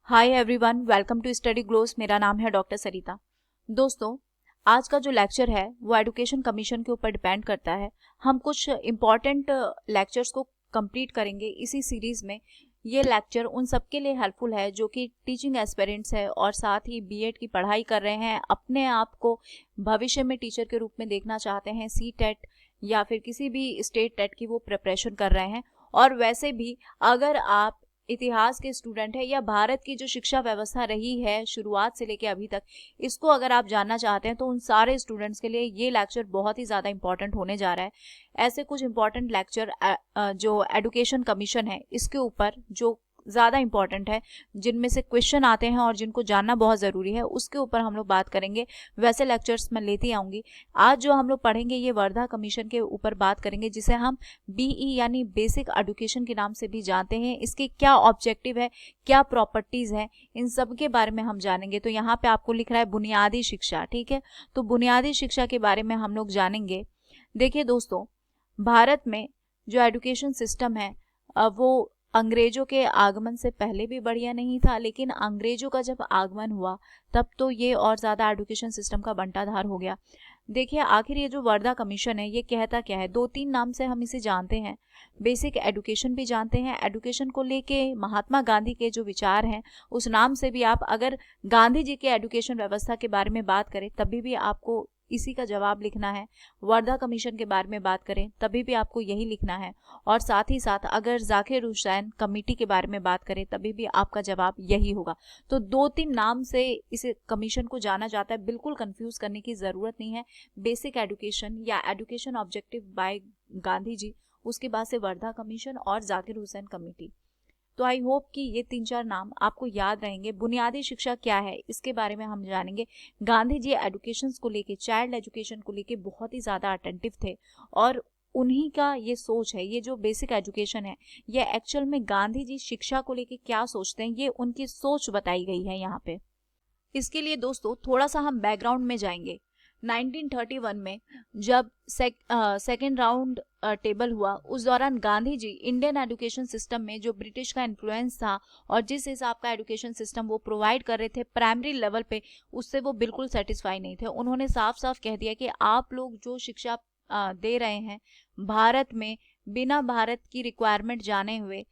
Hi everyone, welcome to study gloss. मेरा नाम है डॉक्टर सरिता। दोस्तों, आज का जो लेक्चर है वो एजुकेशन कमीशन के ऊपर डिपेंड करता है। हम कुछ इम्पॉर्टेंट लेक्चर्स को कंप्लीट करेंगे इसी सीरीज में। ये लेक्चर उन सबके लिए हेल्पफुल है जो कि टीचिंग एस्पिरेंट्स है और साथ ही बीएड की पढ़ाई कर रहे हैं, अपने आप को भविष्य में टीचर के रूप में देखना चाहते हैं, सी टेट या फिर किसी भी स्टेट टेट की वो प्रिपरेशन कर रहे हैं। और वैसे भी अगर आप इतिहास के स्टूडेंट है या भारत की जो शिक्षा व्यवस्था रही है शुरुआत से लेकर अभी तक, इसको अगर आप जानना चाहते हैं तो उन सारे स्टूडेंट्स के लिए ये लेक्चर बहुत ही ज़्यादा इंपॉर्टेंट होने जा रहा है। ऐसे कुछ इंपॉर्टेंट लेक्चर जो एजुकेशन कमीशन है इसके ऊपर जो ज़्यादा इंपॉर्टेंट है, जिनमें से क्वेश्चन आते हैं और जिनको जानना बहुत ज़रूरी है, उसके ऊपर हम लोग बात करेंगे। वैसे लेक्चर्स मैं लेती आऊँगी। आज जो हम लोग पढ़ेंगे ये वर्धा कमीशन के ऊपर बात करेंगे, जिसे हम बीई यानी बेसिक एजुकेशन के नाम से भी जानते हैं। इसके क्या ऑब्जेक्टिव है, क्या प्रॉपर्टीज़ है, इन सब के बारे में हम जानेंगे। तो यहाँ पे आपको लिख रहा है बुनियादी शिक्षा, ठीक है। तो बुनियादी शिक्षा के बारे में हम लोग जानेंगे। देखिए दोस्तों, भारत में जो एजुकेशन सिस्टम है वो अंग्रेजों के आगमन से पहले भी बढ़िया नहीं था, लेकिन अंग्रेजों का जब आगमन हुआ तब तो ये और ज़्यादा एजुकेशन सिस्टम का बंटाधार हो गया। देखिए, आखिर ये जो वर्धा कमीशन है ये कहता क्या है। 2-3 नाम से हम इसे जानते हैं। बेसिक एजुकेशन भी जानते हैं। एजुकेशन को लेके महात्मा गांधी के जो विचार हैं उस नाम से भी आप अगर गांधी जी के एजुकेशन व्यवस्था के बारे में बात करें तभी भी आपको इसी का जवाब लिखना है। वर्धा कमीशन के बारे में बात करें तभी भी आपको यही लिखना है। और साथ ही साथ अगर जाकिर हुसैन कमेटी के बारे में बात करें तभी भी आपका जवाब यही होगा। तो 2-3 नाम से इस कमीशन को जाना जाता है, बिल्कुल कंफ्यूज करने की ज़रूरत नहीं है। बेसिक एजुकेशन या education objective bye Gandhi ji, उसके बाद से वर्धा कमीशन और जाकिर हुसैन कमेटी। तो आई होप कि ये 3-4 नाम आपको याद रहेंगे। बुनियादी शिक्षा क्या है इसके बारे में हम जानेंगे। गांधी जी एजुकेशन को लेके, चाइल्ड एजुकेशन को लेके बहुत ही ज़्यादा अटेंटिव थे और उन्हीं का ये सोच है। ये जो बेसिक एजुकेशन है ये एक्चुअल में गांधी जी शिक्षा को लेके क्या सोचते हैं, ये उनकी सोच बताई गई है यहाँ पे। इसके लिए दोस्तों थोड़ा सा हम बैकग्राउंड में जाएंगे। 1931 में जब सेकेंड राउंड टेबल हुआ, उस दौरान Gandhi ji Indian education system में जो ब्रिटिश का इन्फ्लुएंस था और जिस हिसाब का एजुकेशन सिस्टम वो प्रोवाइड कर रहे थे प्राइमरी लेवल पे, उससे वो बिल्कुल सेटिस्फाई नहीं थे। उन्होंने साफ साफ कह दिया कि आप लोग जो शिक्षा दे रहे हैं भारत में बिना भारत की रिक्वायरमेंट जाने हुए,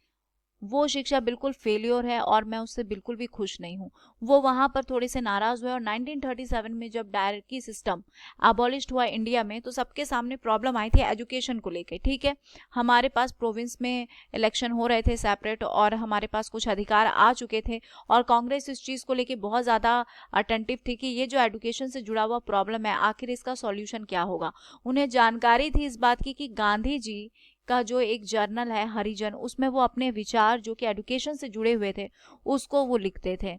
वो शिक्षा बिल्कुल फेलियर है और मैं उससे बिल्कुल भी खुश नहीं हूँ। वो वहाँ पर थोड़े से नाराज हुए और 1937 में जब डायरेक्टरी सिस्टम अबॉलिश्ड हुआ इंडिया में तो सबके सामने प्रॉब्लम आई थी एजुकेशन को लेके, ठीक है। हमारे पास प्रोविंस में इलेक्शन हो रहे थे सेपरेट और हमारे पास कुछ अधिकार आ चुके थे और कांग्रेस इस चीज़ को लेके बहुत ज़्यादा अटेंटिव थी कि ये जो एजुकेशन से जुड़ा हुआ प्रॉब्लम है आखिर इसका सॉल्यूशन क्या होगा। उन्हें जानकारी थी इस बात की कि गांधी जी का जो एक जर्नल है हरिजन, उसमें वो अपने विचार जो कि एजुकेशन से जुड़े हुए थे उसको वो लिखते थे।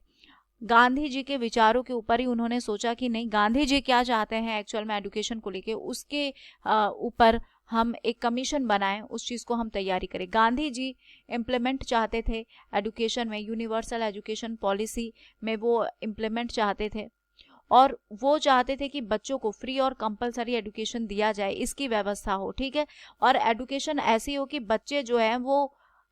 गांधी जी के विचारों के ऊपर ही उन्होंने सोचा कि नहीं, गांधी जी क्या चाहते हैं एक्चुअल में एजुकेशन को लेके, उसके ऊपर हम एक कमीशन बनाएं, उस चीज़ को हम तैयारी करें। गांधी जी इम्प्लीमेंट चाहते थे एजुकेशन में, यूनिवर्सल एजुकेशन पॉलिसी में वो इम्प्लीमेंट चाहते थे और वो चाहते थे कि बच्चों को फ्री और कंपलसरी एजुकेशन दिया जाए, इसकी व्यवस्था हो, ठीक है। और एजुकेशन ऐसी हो कि बच्चे जो हैं वो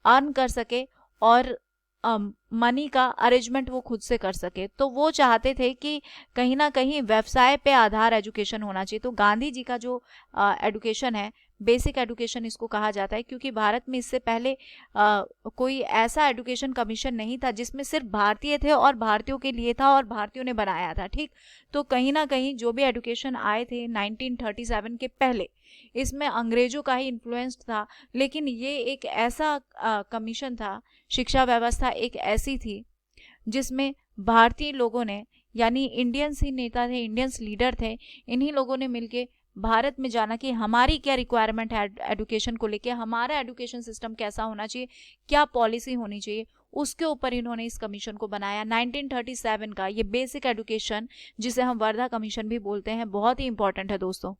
अर्न कर सके और मनी का अरेंजमेंट वो खुद से कर सके। तो वो चाहते थे कि कहीं ना कहीं व्यवसाय पे आधार एजुकेशन होना चाहिए। तो गांधी जी का जो एजुकेशन है, बेसिक एजुकेशन इसको कहा जाता है, क्योंकि भारत में इससे पहले कोई ऐसा एजुकेशन कमीशन नहीं था जिसमें सिर्फ भारतीय थे और भारतीयों के लिए था और भारतीयों ने बनाया था, ठीक। तो कहीं ना कहीं जो भी एजुकेशन आए थे 1937 के पहले, इसमें अंग्रेजों का ही इन्फ्लुएंस था। लेकिन ये एक ऐसा कमीशन था, शिक्षा व्यवस्था एक ऐसी थी जिसमें भारतीय लोगों ने, यानी इंडियंस ही नेता थे, इंडियंस लीडर थे, इन्हीं लोगों ने मिलके भारत में जाना कि हमारी क्या रिक्वायरमेंट है एजुकेशन को लेके, हमारा एजुकेशन सिस्टम कैसा होना चाहिए, क्या पॉलिसी होनी चाहिए, उसके ऊपर इन्होंने इस कमीशन को बनाया। 1937 का ये बेसिक एजुकेशन, जिसे हम वर्धा कमीशन भी बोलते हैं, बहुत ही इंपॉर्टेंट है दोस्तों।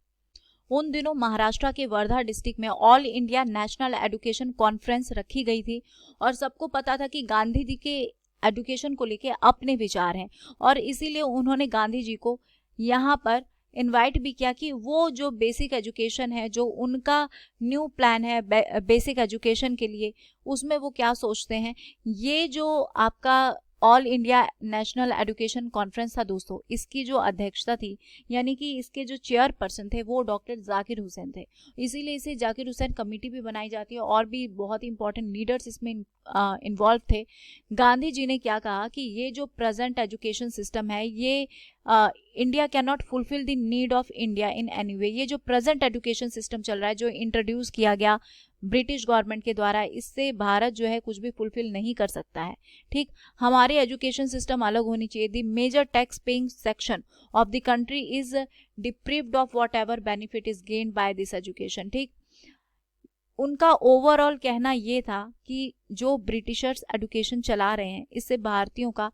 उन दिनों महाराष्ट्र के वर्धा डिस्ट्रिक्ट में all India national education conference रखी गई थी और सबको पता था कि गांधी जी के एजुकेशन को लेके अपने विचार हैं और इसीलिए उन्होंने गांधी जी को यहाँ पर इनवाइट भी किया कि वो जो बेसिक एजुकेशन है, जो उनका न्यू प्लान है बेसिक एजुकेशन के लिए, उसमें वो क्या सोचते हैं। ये जो आपका all India national education conference था दोस्तों, इसकी जो अध्यक्षता थी यानी कि इसके जो चेयरपर्सन थे वो डॉक्टर जाकिर हुसैन थे। इसीलिए इसे जाकिर हुसैन कमेटी भी बनाई जाती है और भी बहुत ही इंपॉर्टेंट लीडर्स इसमें इन्वॉल्व थे। गांधी जी ने क्या कहा कि ये जो प्रेजेंट एजुकेशन सिस्टम है ये India can not fulfil the need of India in any way. ये जो प्रेजेंट एजुकेशन सिस्टम चल रहा है, जो इंट्रोड्यूस किया गया ब्रिटिश गवर्नमेंट के द्वारा, इससे भारत जो है कुछ भी फुलफिल नहीं कर सकता है। ठीक, हमारे एजुकेशन सिस्टम अलग होनी चाहिए। The major tax paying section of the country is deprived of whatever benefit is gained by this education. ठीक, उनका ओवरऑल कहना ये था कि जो ब्रिटिशर्स एजुकेशन चला रहे हैं इससे भारतीयों का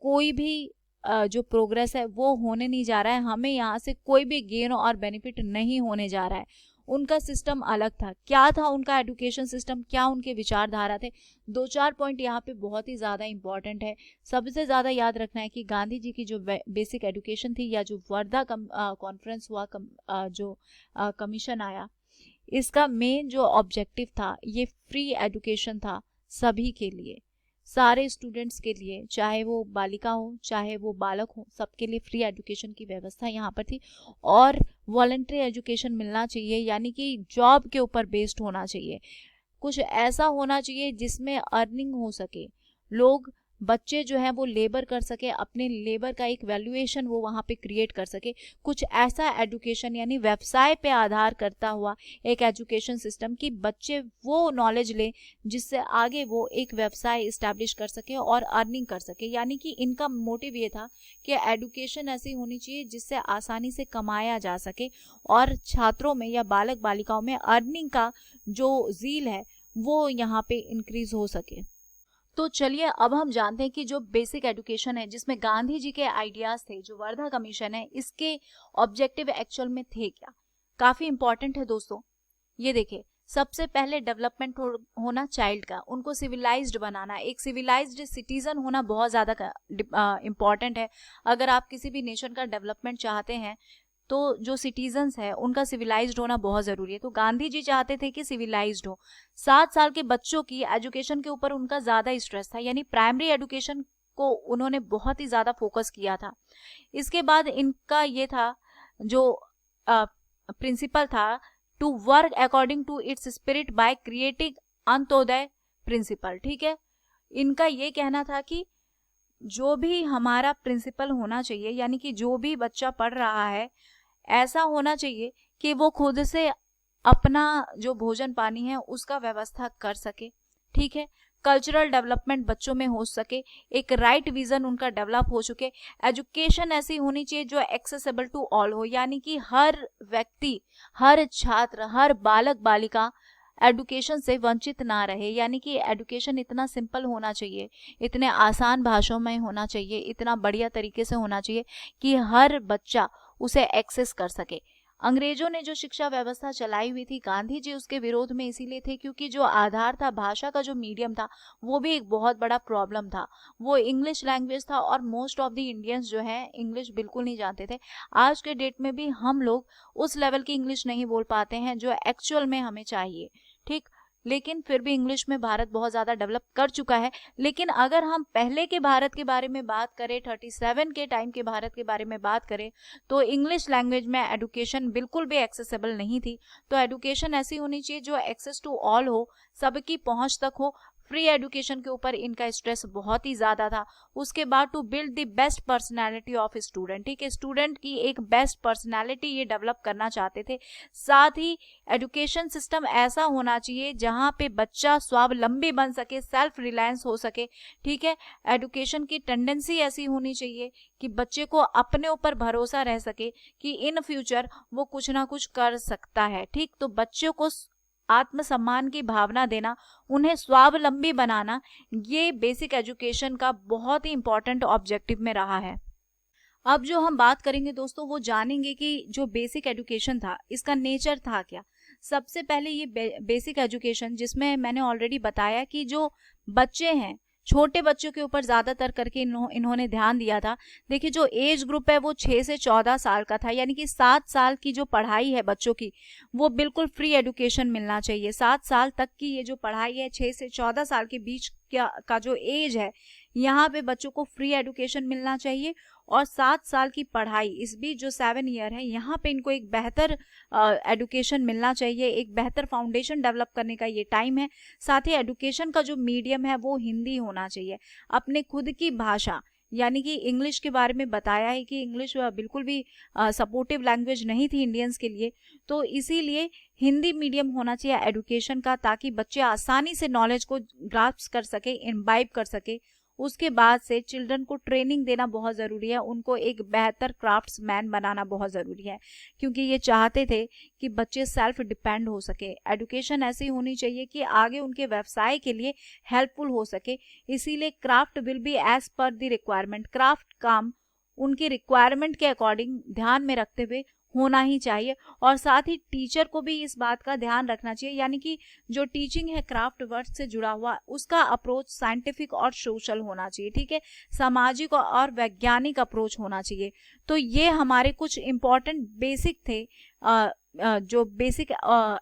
कोई भी जो प्रोग्रेस है वो होने नहीं जा रहा है, हमें यहाँ से कोई भी गेन और बेनिफिट नहीं होने जा रहा है। उनका सिस्टम अलग था। क्या था उनका एजुकेशन सिस्टम, क्या उनके विचारधारा थे? 2-4 पॉइंट यहाँ पे बहुत ही ज़्यादा इंपॉर्टेंट है। सबसे ज़्यादा याद रखना है कि गांधी जी की जो बेसिक एजुकेशन थी या जो वर्धा कॉन्फ्रेंस हुआ, जो कमीशन आया, इसका मेन जो ऑब्जेक्टिव था ये फ्री एजुकेशन था सभी के लिए, सारे स्टूडेंट्स के लिए, चाहे वो बालिका हो चाहे वो बालक हो, सबके लिए फ्री एजुकेशन की व्यवस्था यहाँ पर थी। और वॉलंटरी एजुकेशन मिलना चाहिए, यानी कि जॉब के ऊपर बेस्ड होना चाहिए। कुछ ऐसा होना चाहिए जिसमें अर्निंग हो सके, लोग बच्चे जो हैं वो लेबर कर सके, अपने लेबर का एक वैल्यूएशन वो वहाँ पे क्रिएट कर सके। कुछ ऐसा एजुकेशन यानी व्यवसाय पे आधार करता हुआ एक एजुकेशन सिस्टम कि बच्चे वो नॉलेज ले जिससे आगे वो एक व्यवसाय इस्टेब्लिश कर सके और अर्निंग कर सके। यानी कि इनका मोटिव ये था कि एजुकेशन ऐसी होनी चाहिए जिससे आसानी से कमाया जा सके और छात्रों में या बालक बालिकाओं में अर्निंग का जो ज़ील है वो यहाँ पे इंक्रीज हो सके। तो चलिए अब हम जानते हैं कि जो बेसिक एजुकेशन है जिसमें गांधी जी के आइडियाज थे, जो वर्धा कमीशन है, इसके ऑब्जेक्टिव एक्चुअल में थे क्या। काफी इंपॉर्टेंट है दोस्तों। ये देखिए, सबसे पहले डेवलपमेंट होना चाइल्ड का, उनको सिविलाइज्ड बनाना, एक सिविलाइज्ड सिटीजन होना बहुत ज्यादा इंपॉर्टेंट है। अगर आप किसी भी नेशन का डेवलपमेंट चाहते हैं तो जो सिटीजन्स है उनका सिविलाइज्ड होना बहुत ज़रूरी है। तो गांधी जी चाहते थे कि सिविलाइज्ड हो। 7 साल के बच्चों की एजुकेशन के ऊपर उनका ज़्यादा स्ट्रेस था, यानी प्राइमरी एजुकेशन को उन्होंने बहुत ही ज़्यादा फोकस किया था। इसके बाद इनका ये था जो प्रिंसिपल था, to work according to its spirit by creating Antyodaya principle. ठीक है, इनका ये कहना था कि जो भी हमारा प्रिंसिपल होना चाहिए, यानी कि जो भी बच्चा पढ़ रहा है ऐसा होना चाहिए कि वो खुद से अपना जो भोजन पानी है उसका व्यवस्था कर सके। ठीक है, कल्चरल डेवलपमेंट बच्चों में हो सके, एक राइट विजन उनका डेवलप हो चुके। एजुकेशन ऐसी होनी चाहिए जो एक्सेसिबल टू ऑल हो, यानी कि हर व्यक्ति, हर छात्र, हर बालक बालिका एडुकेशन से वंचित ना रहे। यानी कि एडुकेशन इतना सिंपल होना चाहिए, इतने आसान भाषाओं में होना चाहिए, इतना बढ़िया तरीके से होना चाहिए कि हर बच्चा उसे एक्सेस कर सके। अंग्रेजों ने जो शिक्षा व्यवस्था चलाई हुई थी, गांधी जी उसके विरोध में इसीलिए थे क्योंकि जो आधार था, भाषा का जो मीडियम था, वो भी एक बहुत बड़ा प्रॉब्लम था। वो इंग्लिश लैंग्वेज था और मोस्ट ऑफ द इंडियंस जो है इंग्लिश बिल्कुल नहीं जानते थे। आज के डेट में भी हम लोग उस लेवल की इंग्लिश नहीं बोल पाते हैं जो एक्चुअल में हमें चाहिए। ठीक, लेकिन फिर भी इंग्लिश में भारत बहुत ज़्यादा डेवलप कर चुका है। लेकिन अगर हम पहले के भारत के बारे में बात करें, 37 के टाइम के भारत के बारे में बात करें, तो इंग्लिश लैंग्वेज में एडुकेशन बिल्कुल भी एक्सेसिबल नहीं थी। तो एडुकेशन ऐसी होनी चाहिए जो एक्सेस टू ऑल हो, सबकी पहुंच तक हो। फ्री एजुकेशन के ऊपर इनका स्ट्रेस बहुत ही ज़्यादा था। उसके बाद to build the best personality of student. ठीक है, स्टूडेंट की एक बेस्ट पर्सनैलिटी ये डेवलप करना चाहते थे। साथ ही एजुकेशन सिस्टम ऐसा होना चाहिए जहाँ पे बच्चा स्वावलंबी बन सके, सेल्फ रिलायंस हो सके। ठीक है, एजुकेशन की टेंडेंसी ऐसी होनी चाहिए कि बच्चे को अपने ऊपर भरोसा रह सके कि इन फ्यूचर वो कुछ ना कुछ कर सकता है। ठीक, तो बच्चों को आत्मसम्मान की भावना देना, उन्हें स्वावलंबी बनाना, ये बेसिक एजुकेशन का बहुत ही इंपॉर्टेंट ऑब्जेक्टिव में रहा है। अब जो हम बात करेंगे दोस्तों, वो जानेंगे कि जो बेसिक एजुकेशन था इसका नेचर था क्या। सबसे पहले ये बेसिक एजुकेशन, जिसमें मैंने ऑलरेडी बताया कि जो बच्चे हैं, छोटे बच्चों के ऊपर ज़्यादातर करके इन्होंने ध्यान दिया था। देखिए, जो एज ग्रुप है वो 6 से 14 साल का था, यानी कि 7 साल की जो पढ़ाई है बच्चों की, वो बिल्कुल फ्री एजुकेशन मिलना चाहिए। 7 साल तक की ये जो पढ़ाई है, 6 से 14 साल के बीच का जो एज है, यहाँ पे बच्चों को फ्री एजुकेशन मिलना चाहिए और 7 साल की पढ़ाई, इस बीच जो 7 ईयर है यहाँ पे इनको एक बेहतर एजुकेशन मिलना चाहिए, एक बेहतर फाउंडेशन डेवलप करने का ये टाइम है। साथ ही एजुकेशन का जो मीडियम है वो हिंदी होना चाहिए, अपने खुद की भाषा, यानी कि इंग्लिश के बारे में बताया है कि इंग्लिश बिल्कुल भी सपोर्टिव लैंग्वेज नहीं थी इंडियंस के लिए, तो इसीलिए हिंदी मीडियम होना चाहिए एजुकेशन का, ताकि बच्चे आसानी से नॉलेज को ग्रास्प कर सके, इम्बाइब कर सके। उसके बाद से चिल्ड्रन को ट्रेनिंग देना बहुत ज़रूरी है, उनको एक बेहतर क्राफ्ट्समैन बनाना बहुत ज़रूरी है, क्योंकि ये चाहते थे कि बच्चे सेल्फ डिपेंड हो सके। एजुकेशन ऐसी होनी चाहिए कि आगे उनके व्यवसाय के लिए हेल्पफुल हो सके, इसीलिए craft will be as per the requirement, craft काम उनकी रिक्वायरमेंट के अकॉर्डिंग ध्यान में रखते हुए होना ही चाहिए। और साथ ही टीचर को भी इस बात का ध्यान रखना चाहिए, यानी कि जो टीचिंग है क्राफ्ट वर्क से जुड़ा हुआ, उसका अप्रोच साइंटिफिक और सोशल होना चाहिए, ठीक है, सामाजिक और वैज्ञानिक अप्रोच होना चाहिए। तो ये हमारे कुछ इंपॉर्टेंट बेसिक थे, जो बेसिक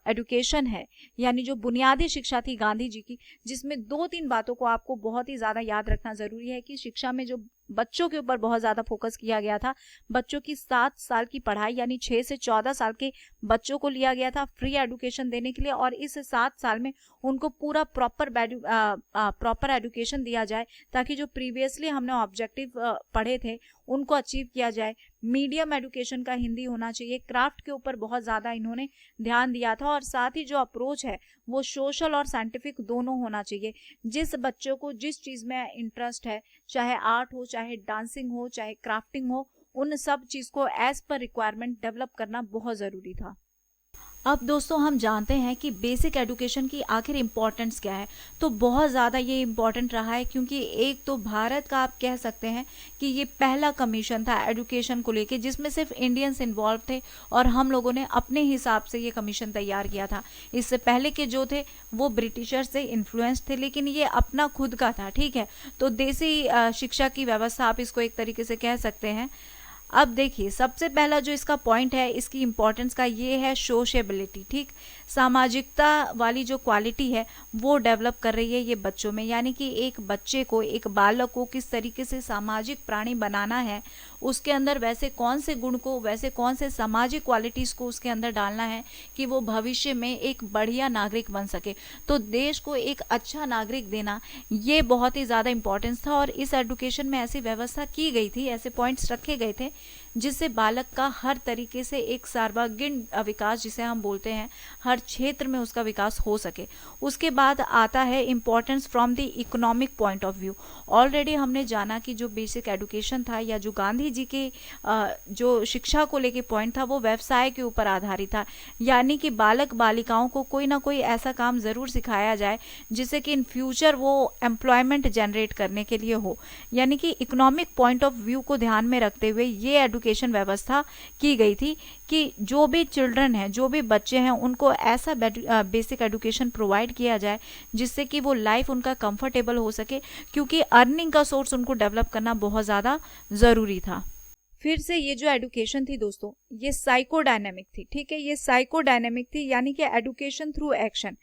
एजुकेशन है, यानी जो बुनियादी शिक्षा थी गांधी जी की, जिसमें 2-3 बातों को आपको बहुत ही ज़्यादा याद रखना ज़रूरी है कि शिक्षा में जो बच्चों के ऊपर बहुत ज़्यादा फोकस किया गया था, बच्चों की 7 साल की पढ़ाई, यानी 6 से 14 साल के बच्चों को लिया गया था फ्री एजुकेशन देने के लिए, और इस 7 साल में उनको पूरा प्रॉपर एजुकेशन दिया जाए, ताकि जो प्रीवियसली हमने ऑब्जेक्टिव पढ़े थे उनको अचीव किया जाए। मीडियम एजुकेशन का हिंदी होना चाहिए, क्राफ्ट के ऊपर बहुत ज़्यादा इन्होंने ध्यान दिया था, और साथ ही जो अप्रोच है वो सोशल और साइंटिफिक दोनों होना चाहिए। जिस बच्चों को जिस चीज़ में इंटरेस्ट है, चाहे आर्ट हो, चाहे डांसिंग हो, चाहे क्राफ्टिंग हो, उन सब चीज़ को एज पर रिक्वायरमेंट डेवलप करना बहुत ज़रूरी था। अब दोस्तों हम जानते हैं कि बेसिक एजुकेशन की आखिर इम्पोर्टेंस क्या है। तो बहुत ज़्यादा ये इम्पोर्टेंट रहा है, क्योंकि एक तो भारत का आप कह सकते हैं कि ये पहला कमीशन था एजुकेशन को लेके, जिसमें सिर्फ इंडियंस इन्वॉल्व थे और हम लोगों ने अपने हिसाब से ये कमीशन तैयार किया था। इससे पहले के जो थे वो ब्रिटिशर्स से इन्फ्लुएंस थे, लेकिन ये अपना खुद का था, ठीक है। तो देसी शिक्षा की व्यवस्था आप इसको एक तरीके से कह सकते हैं। अब देखिए, सबसे पहला जो इसका पॉइंट है इसकी इम्पोर्टेंस का, ये है सोशेबिलिटी, ठीक, सामाजिकता वाली जो क्वालिटी है वो डेवलप कर रही है ये बच्चों में, यानी कि एक बच्चे को, एक बालक को किस तरीके से सामाजिक प्राणी बनाना है, उसके अंदर वैसे कौन से गुण को, वैसे कौन से सामाजिक क्वालिटीज़ को उसके अंदर डालना है कि वो भविष्य में एक बढ़िया नागरिक बन सके। तो देश को एक अच्छा नागरिक देना ये बहुत ही ज़्यादा इम्पोर्टेंस था, और इस एजुकेशन में ऐसी व्यवस्था की गई थी, ऐसे पॉइंट्स रखे गए थे जिससे बालक का हर तरीके से एक सर्वांगीण विकास, जिसे हम बोलते हैं, हर क्षेत्र में उसका विकास हो सके। उसके बाद आता है importance from the economic point of view. Already हमने जाना कि जो बेसिक एजुकेशन था, या जो गांधी जी के जो शिक्षा को लेके पॉइंट था, वो व्यवसाय के ऊपर आधारित था, यानी कि बालक बालिकाओं को कोई ना कोई ऐसा काम ज़रूर सिखाया जाए जिससे कि इन फ्यूचर वो एम्प्लॉयमेंट जनरेट करने के लिए हो। यानी कि इकोनॉमिक पॉइंट ऑफ व्यू को ध्यान में रखते हुए ये एजुकेशन व्यवस्था की गई थी कि जो भी चिल्ड्रन हैं, जो भी बच्चे हैं, उनको ऐसा बेसिक एजुकेशन प्रोवाइड किया जाए जिससे कि वो लाइफ उनका कंफर्टेबल हो सके, क्योंकि अर्निंग का सोर्स उनको डेवलप करना बहुत ज़्यादा ज़रूरी था। फिर से ये जो एजुकेशन थी दोस्तों, ये साइकोडायनेमिक थी, ठीक है, ये साइकोडायनेमिक थी, यानी कि एजुकेशन थ्रू एक्शन।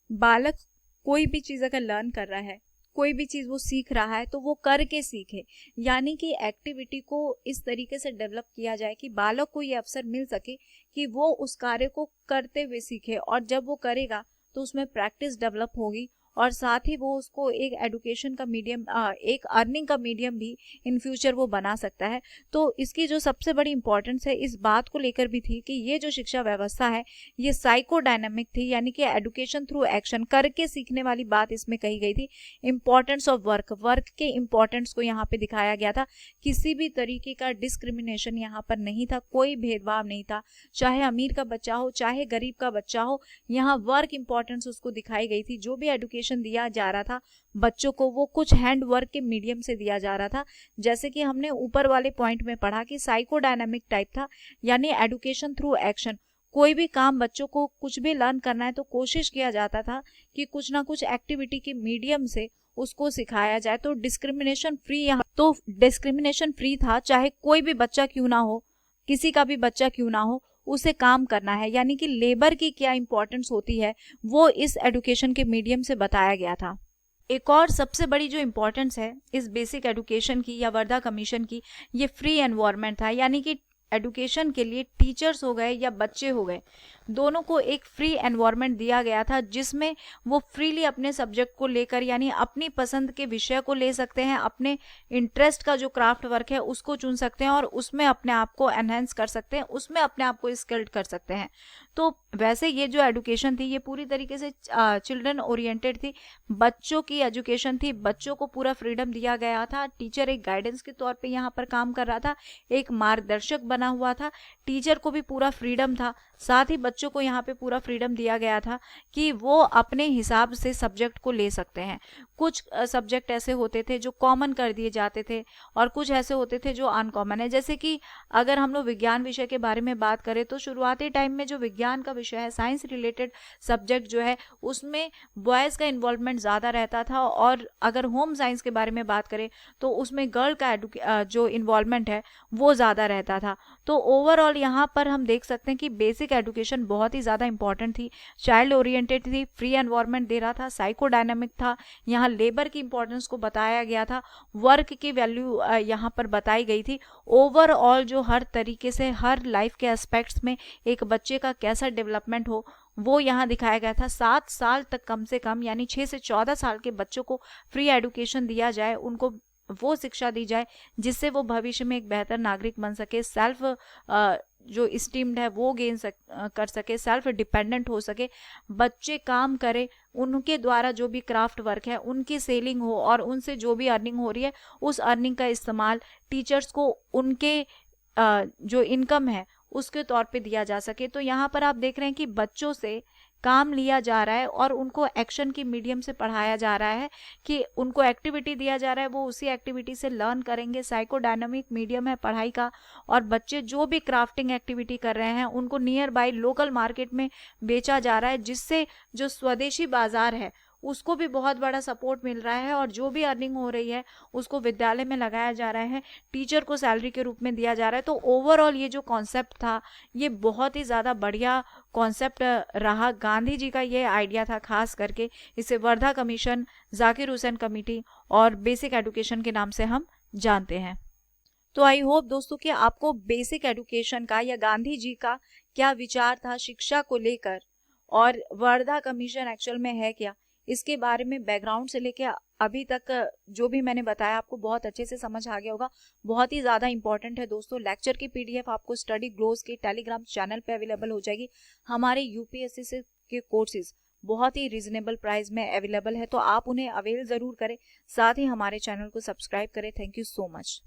बालक कोई भी चीज़ अगर लर्न कर रहा है, कोई भी चीज़ वो सीख रहा है, तो वो करके सीखे, यानी कि एक्टिविटी को इस तरीके से डेवलप किया जाए कि बालक को ये अवसर मिल सके कि वो उस कार्य को करते हुए सीखे, और जब वो करेगा तो उसमें प्रैक्टिस डेवलप होगी, और साथ ही वो उसको एक एजुकेशन का मीडियम, एक अर्निंग का मीडियम भी इन फ्यूचर वो बना सकता है। तो इसकी जो सबसे बड़ी इंपॉर्टेंस है इस बात को लेकर भी थी कि ये जो शिक्षा व्यवस्था है ये साइकोडायनेमिक थी, यानी कि एजुकेशन थ्रू एक्शन, करके सीखने वाली बात इसमें कही गई थी। इंपॉर्टेंस ऑफ वर्क, वर्क के इंपॉर्टेंस को यहाँ पे दिखाया गया था। किसी भी तरीके का डिस्क्रिमिनेशन यहाँ पर नहीं था, कोई भेदभाव नहीं था, चाहे अमीर का बच्चा हो, चाहे गरीब का बच्चा हो, यहाँ वर्क इंपॉर्टेंस उसको दिखाई गई थी। जो भी एजुकेशन दिया जा रहा था बच्चों को, वो कुछ हैंड वर्क के मीडियम से दिया जा रहा था, जैसे कि हमने ऊपर वाले पॉइंट में पढ़ा कि साइकोडायनामिक टाइप था, यानी एजुकेशन थ्रू एक्शन। कोई भी काम बच्चों को कुछ भी लर्न करना है तो कोशिश किया जाता था कि कुछ ना कुछ एक्टिविटी के मीडियम से उसको सिखाया जाए। तो डिस्क्रिमिनेशन फ्री, यहाँ तो डिस्क्रिमिनेशन फ्री था, चाहे कोई भी बच्चा क्यों ना हो, किसी का भी बच्चा क्यों ना हो, उसे काम करना है, यानी कि लेबर की क्या इंपॉर्टेंस होती है वो इस एजुकेशन के मीडियम से बताया गया था। एक और सबसे बड़ी जो इम्पोर्टेंस है इस बेसिक एजुकेशन की या वर्धा कमीशन की, ये फ्री एनवायरनमेंट था। यानी कि एजुकेशन के लिए टीचर्स हो गए या बच्चे हो गए, दोनों को एक फ्री एनवायरनमेंट दिया गया था, जिसमें वो फ्रीली अपने सब्जेक्ट को लेकर, यानी अपनी पसंद के विषय को ले सकते हैं, अपने इंटरेस्ट का जो क्राफ्ट वर्क है उसको चुन सकते हैं और उसमें अपने आप को एनहेंस कर सकते हैं, उसमें अपने आप को स्किल्ड कर सकते हैं। तो वैसे ये जो एजुकेशन थी ये पूरी तरीके से चिल्ड्रन ओरिएंटेड थी, बच्चों की एजुकेशन थी, बच्चों को पूरा फ्रीडम दिया गया था। टीचर एक गाइडेंस के तौर पे यहाँ पर काम कर रहा था, एक मार्गदर्शक बना हुआ था, टीचर को भी पूरा फ्रीडम था, साथ ही बच्चों को यहाँ पे पूरा फ्रीडम दिया गया था कि वो अपने हिसाब से सब्जेक्ट को ले सकते हैं। कुछ सब्जेक्ट ऐसे होते थे जो कॉमन कर दिए जाते थे और कुछ ऐसे होते थे जो अनकॉमन है। जैसे कि अगर हम लोग विज्ञान विषय के बारे में बात करें तो शुरुआती टाइम में जो विज्ञान का विषय है, साइंस रिलेटेड सब्जेक्ट जो है, उसमें बॉयज़ का इन्वॉल्वमेंट ज़्यादा रहता था। और अगर होम साइंस के बारे में बात करें तो उसमें गर्ल का जो इन्वॉल्वमेंट है वो ज़्यादा रहता था। तो ओवरऑल यहाँ पर हम देख सकते हैं कि बेसिक एजुकेशन बहुत ही ज़्यादा इंपॉर्टेंट थी, चाइल्ड ओरिएंटेड थी, फ्री एनवायरनमेंट दे रहा था, साइकोडायनामिक था, यहाँ लेबर की इंपॉर्टेंस को बताया गया था, वर्क की वैल्यू यहाँ पर बताई गई थी। ओवरऑल जो हर तरीके से हर लाइफ के एस्पेक्ट्स में एक बच्चे का कैसा डेवलपमेंट हो वो यहाँ दिखाया गया था। 7 साल तक कम से कम, यानी 6 से 14 साल के बच्चों को फ्री एजुकेशन दिया जाए, उनको वो शिक्षा दी जाए जिससे वो भविष्य में एक बेहतर नागरिक बन सके, सेल्फ जो स्टीम्ड है वो कर सके, सेल्फ डिपेंडेंट हो सके, बच्चे काम करें, उनके द्वारा जो भी क्राफ्ट वर्क है उनकी सेलिंग हो और उनसे जो भी अर्निंग हो रही है उस अर्निंग का इस्तेमाल टीचर्स को उनके जो इनकम है उसके तौर पे दिया जा सके। तो यहाँ पर आप देख रहे हैं कि बच्चों से काम लिया जा रहा है और उनको एक्शन की मीडियम से पढ़ाया जा रहा है, कि उनको एक्टिविटी दिया जा रहा है, वो उसी एक्टिविटी से लर्न करेंगे। साइकोडायनामिक मीडियम है पढ़ाई का, और बच्चे जो भी क्राफ्टिंग एक्टिविटी कर रहे हैं उनको नियर बाय लोकल मार्केट में बेचा जा रहा है, जिससे जो स्वदेशी बाजार है उसको भी बहुत बड़ा सपोर्ट मिल रहा है और जो भी अर्निंग हो रही है उसको विद्यालय में लगाया जा रहा है, टीचर को सैलरी के रूप में दिया जा रहा है। तो ओवरऑल ये जो कॉन्सेप्ट था ये बहुत ही ज़्यादा बढ़िया कॉन्सेप्ट रहा। गांधी जी का ये आइडिया था, खास करके इसे वर्धा कमीशन, जाकिर हुसैन कमेटी और बेसिक एजुकेशन के नाम से हम जानते हैं। तो आई होप दोस्तों कि आपको बेसिक एजुकेशन का या गांधी जी का क्या विचार था शिक्षा को लेकर और वर्धा कमीशन एक्चुअल में है क्या, इसके बारे में बैकग्राउंड से लेके अभी तक जो भी मैंने बताया आपको बहुत अच्छे से समझ आ गया होगा। बहुत ही ज़्यादा इंपॉर्टेंट है दोस्तों। लेक्चर की पीडीएफ आपको स्टडी ग्लोस के टेलीग्राम चैनल पे अवेलेबल हो जाएगी। हमारे यूपीएससी से के कोर्सेज बहुत ही रीजनेबल प्राइस में अवेलेबल है, तो आप उन्हें अवेल ज़रूर करें, साथ ही हमारे चैनल को सब्सक्राइब करें। Thank you so much.